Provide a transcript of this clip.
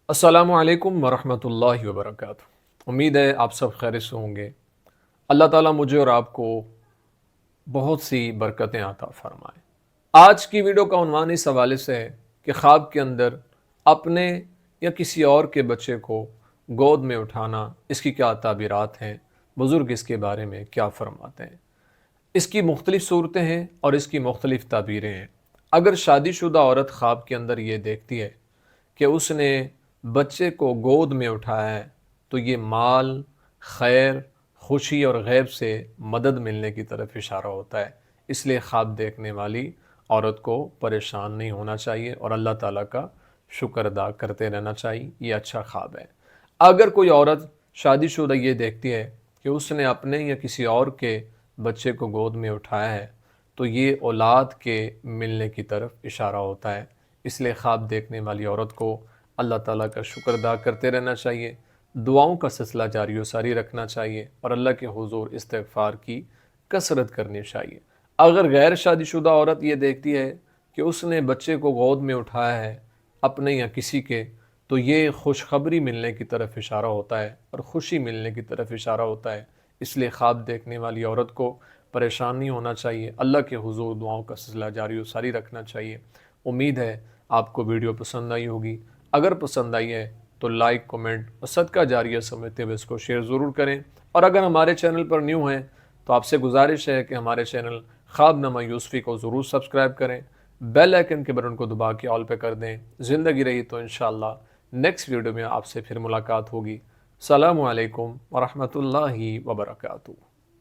السلام علیکم ورحمۃ اللہ وبرکاتہ۔ امید ہے آپ سب خیر سے ہوں گے۔ اللہ تعالیٰ مجھے اور آپ کو بہت سی برکتیں عطا فرمائے۔ آج کی ویڈیو کا عنوان اس حوالے سے ہے کہ خواب کے اندر اپنے یا کسی اور کے بچے کو گود میں اٹھانا، اس کی کیا تعبیرات ہیں، بزرگ اس کے بارے میں کیا فرماتے ہیں۔ اس کی مختلف صورتیں ہیں اور اس کی مختلف تعبیریں ہیں۔ اگر شادی شدہ عورت خواب کے اندر یہ دیکھتی ہے کہ اس نے بچے کو گود میں اٹھایا ہے تو یہ مال، خیر، خوشی اور غیب سے مدد ملنے کی طرف اشارہ ہوتا ہے۔ اس لیے خواب دیکھنے والی عورت کو پریشان نہیں ہونا چاہیے اور اللہ تعالیٰ کا شکر ادا کرتے رہنا چاہیے، یہ اچھا خواب ہے۔ اگر کوئی عورت شادی شدہ یہ دیکھتی ہے کہ اس نے اپنے یا کسی اور کے بچے کو گود میں اٹھایا ہے تو یہ اولاد کے ملنے کی طرف اشارہ ہوتا ہے۔ اس لیے خواب دیکھنے والی عورت کو اللہ تعالیٰ کا شکر ادا کرتے رہنا چاہیے، دعاؤں کا سلسلہ جاری و ساری رکھنا چاہیے اور اللہ کے حضور استغفار کی کثرت کرنی چاہیے۔ اگر غیر شادی شدہ عورت یہ دیکھتی ہے کہ اس نے بچے کو گود میں اٹھایا ہے اپنے یا کسی کے، تو یہ خوشخبری ملنے کی طرف اشارہ ہوتا ہے اور خوشی ملنے کی طرف اشارہ ہوتا ہے۔ اس لیے خواب دیکھنے والی عورت کو پریشان نہیں ہونا چاہیے، اللہ کے حضور دعاؤں کا سلسلہ جاری و ساری رکھنا چاہیے۔ امید ہے آپ کو ویڈیو پسند آئی ہوگی۔ اگر پسند آئی ہے تو لائک، کومنٹ اور صدقہ جاریہ سمجھتے ہوئے اس کو شیئر ضرور کریں، اور اگر ہمارے چینل پر نیو ہیں تو آپ سے گزارش ہے کہ ہمارے چینل خواب نامہ یوسفی کو ضرور سبسکرائب کریں، بیل آئیکن کے بٹن کو دبا کے آل پہ کر دیں۔ زندگی رہی تو انشاءاللہ نیکسٹ ویڈیو میں آپ سے پھر ملاقات ہوگی۔ السلام علیکم ورحمۃ اللہ وبرکاتہ۔